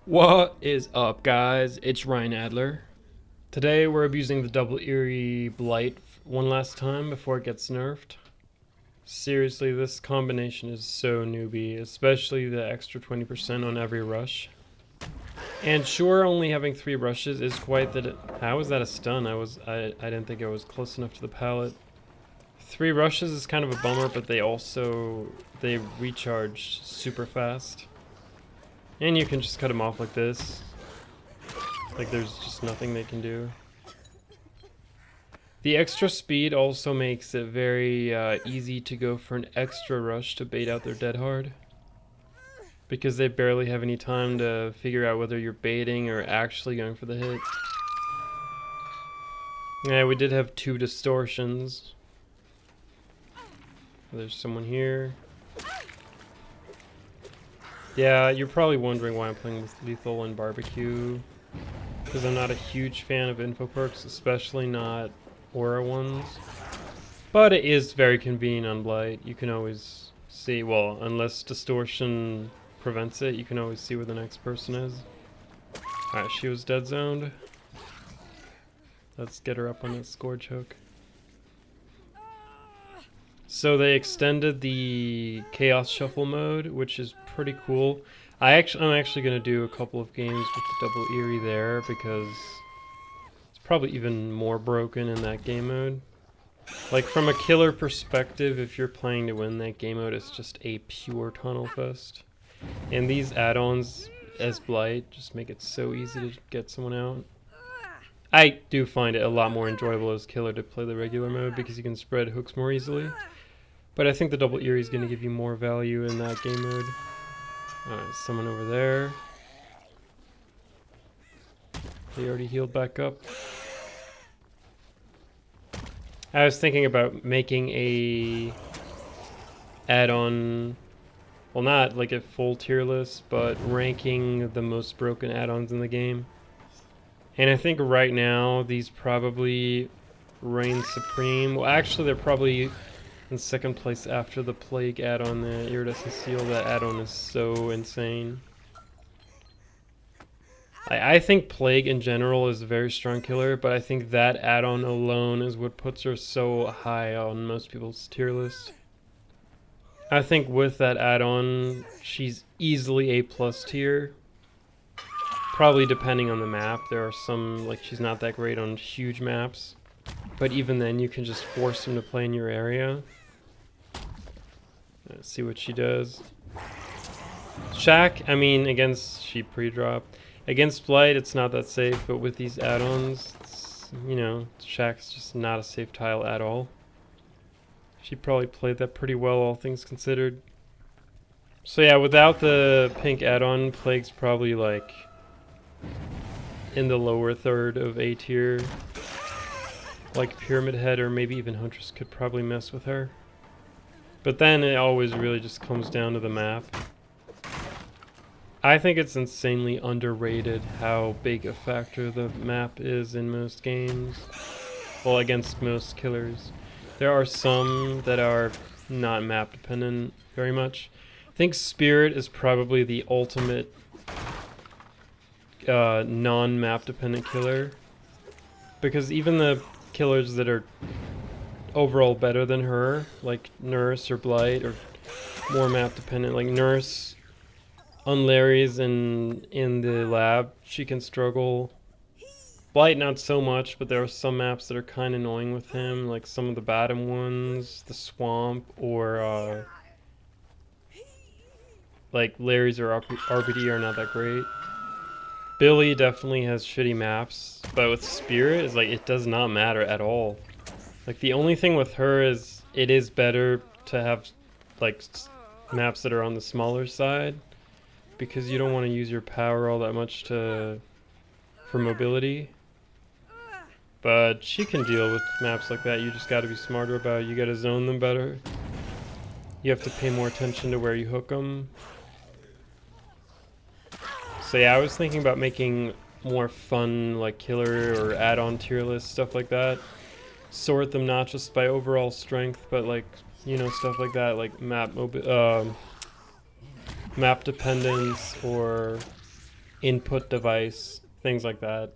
What is up, guys? It's Ryan Adler. Today we're abusing the double Eerie Blight one last time before it gets nerfed. Seriously, this combination is so newbie, especially the extra 20% on every rush. And sure, only having 3 rushes is quite the... How was that a stun? I didn't think I was close enough to the pallet. 3 rushes is kind of a bummer, but they recharge super fast. And you can just cut them off like this. Like there's just nothing they can do. The extra speed also makes it very easy to go for an extra rush to bait out their dead hard. Because they barely have any time to figure out whether you're baiting or actually going for the hit. Yeah, we did have 2 distortions. There's someone here. Yeah, you're probably wondering why I'm playing with Lethal and Barbecue. Because I'm not a huge fan of info perks, especially not aura ones. But it is very convenient on Blight. You can always see, well, unless distortion prevents it, you can always see where the next person is. Alright, she was dead zoned. Let's get her up on that Scourge hook. So they extended the Chaos Shuffle mode, which is pretty cool. I'm actually going to do a couple of games with the double Eerie there because it's probably even more broken in that game mode. Like from a killer perspective, if you're playing to win that game mode, it's just a pure tunnel fest. And these add-ons as Blight just make it so easy to get someone out. I do find it a lot more enjoyable as killer to play the regular mode because you can spread hooks more easily. But I think the double Eerie is going to give you more value in that game mode. Alright, someone over there. They already healed back up. I was thinking about making a add-on, well, not like a full tier list, but ranking the most broken add-ons in the game. And I think right now these probably reign supreme. Well, actually they're probably in second place after the Plague add-on, the Iridescent Seal. That add-on is so insane. I think Plague in general is a very strong killer, but I think that add-on alone is what puts her so high on most people's tier list. I think with that add-on, she's easily A+ tier. Probably depending on the map. There are some, like, she's not that great on huge maps. But even then, you can just force them to play in your area. Let's see what she does. Shack, I mean, she pre-drop. Against Blight, it's not that safe, but with these add-ons, you know, Shack's just not a safe tile at all. She probably played that pretty well, all things considered. So yeah, without the pink add-on, Plague's probably like in the lower third of A tier. Like Pyramid Head or maybe even Huntress could probably mess with her. But then it always really just comes down to the map. I think it's insanely underrated how big a factor the map is in most games. Well, against most killers. There are some that are not map dependent very much. I think Spirit is probably the ultimate non-map dependent killer. Because even the killers that are overall better than her, like Nurse or Blight, or more map dependent, like Nurse on Larry's in the lab, she can struggle. Blight not so much, but there are some maps that are kind of annoying with him, like some of the bottom ones, the swamp, or like Larry's or RPD are not that great. Billy definitely has shitty maps, but with Spirit, it's like it does not matter at all. Like the only thing with her is it is better to have like maps that are on the smaller side, because you don't want to use your power all that much for mobility. But she can deal with maps like that. You just got to be smarter about it. You got to zone them better. You have to pay more attention to where you hook them. So yeah, I was thinking about making more fun like killer or add-on tier list, stuff like that. Sort them not just by overall strength, but like, you know, stuff like that, like map dependence or input device, things like that.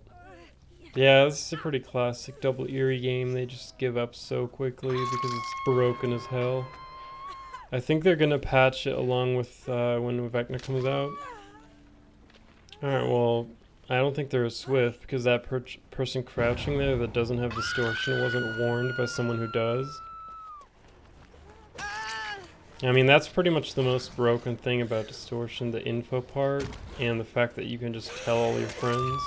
Yeah, this is a pretty classic double Eerie game. They just give up so quickly because it's broken as hell. I think they're gonna patch it along with when Vecna comes out. Alright, well, I don't think they're as swift because that person crouching there that doesn't have distortion wasn't warned by someone who does. I mean, that's pretty much the most broken thing about distortion, the info part, and the fact that you can just tell all your friends.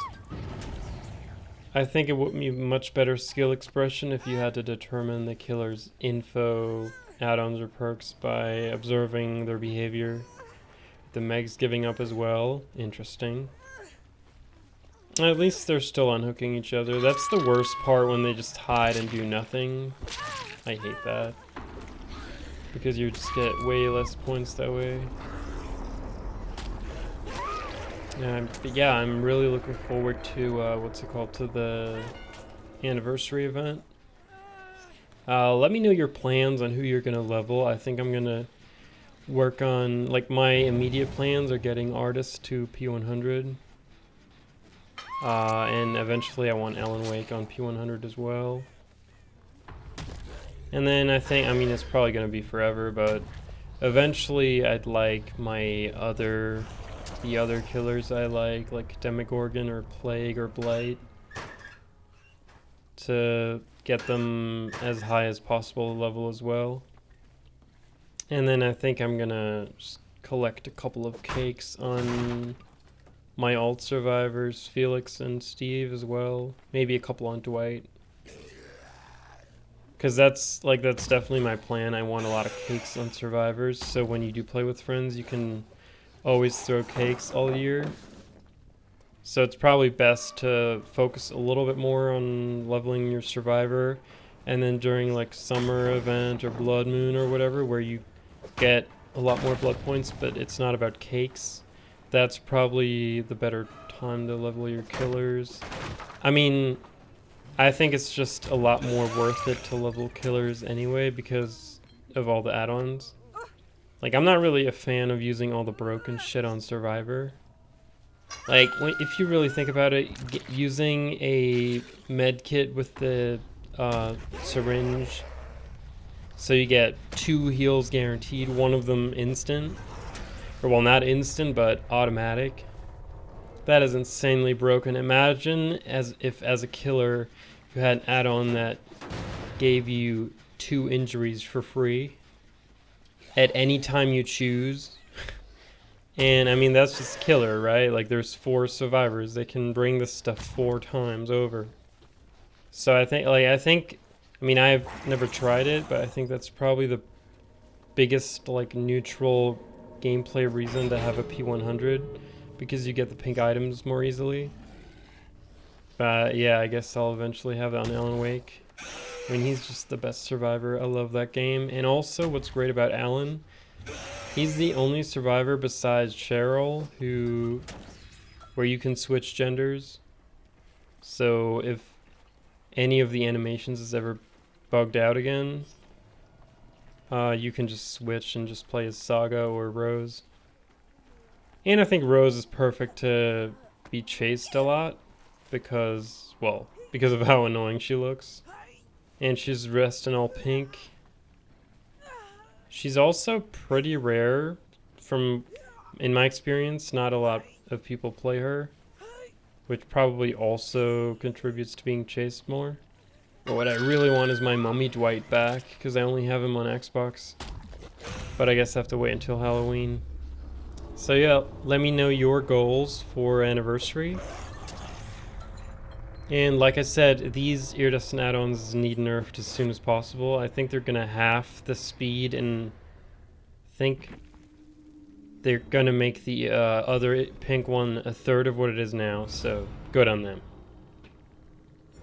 I think it would be much better skill expression if you had to determine the killer's info, add-ons, or perks by observing their behavior. The Meg's giving up as well. Interesting. At least they're still unhooking each other. That's the worst part, when they just hide and do nothing. I hate that. Because you just get way less points that way. But yeah, I'm really looking forward to, what's it called, to the anniversary event. Let me know your plans on who you're going to level. I think I'm going to work on, like, my immediate plans are getting artists to P100. And eventually I want Alan Wake on P100 as well. And then I mean, it's probably going to be forever, but eventually I'd like the other killers I like Demogorgon or Plague or Blight, to get them as high as possible level as well. And then I think I'm going to just collect a couple of cakes on my alt survivors, Felix and Steve as well. Maybe a couple on Dwight. Because that's definitely my plan. I want a lot of cakes on survivors, so when you do play with friends, you can always throw cakes all year. So it's probably best to focus a little bit more on leveling your survivor, and then during like summer event or blood moon or whatever, where you get a lot more blood points, but it's not about cakes, that's probably the better time to level your killers. I mean, I think it's just a lot more worth it to level killers anyway because of all the add-ons. Like, I'm not really a fan of using all the broken shit on Survivor. Like, if you really think about it, using a med kit with the syringe, so you get 2 heals guaranteed, one of them instant. Or, well, not instant, but automatic. That is insanely broken. Imagine if as a killer you had an add-on that gave you 2 injuries for free at any time you choose. And I mean, that's just killer, right? Like, there's 4 survivors. They can bring this stuff 4 times over. So I mean, I've never tried it, but I think that's probably the biggest, like, neutral gameplay reason to have a P100, because you get the pink items more easily. But yeah, I guess I'll eventually have it on Alan Wake. I mean, he's just the best survivor. I love that game. And also, what's great about Alan, he's the only survivor besides Cheryl where you can switch genders. So if any of the animations is ever bugged out again, you can just switch and just play as Saga or Rose. And I think Rose is perfect to be chased a lot because of how annoying she looks. And she's dressed in all pink. She's also pretty rare in my experience. Not a lot of people play her, which probably also contributes to being chased more. But what I really want is my Mummy Dwight back, because I only have him on Xbox. But I guess I have to wait until Halloween. So yeah, let me know your goals for anniversary. And like I said, these iridescent add-ons need nerfed as soon as possible. I think they're gonna half the speed, and I think they're gonna make the other pink one a third of what it is now, so good on them.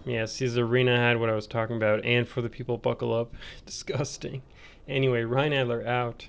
Yeah, Caesar Arena had what I was talking about, and for the people buckle up. Disgusting. Anyway, Ryan Adler out.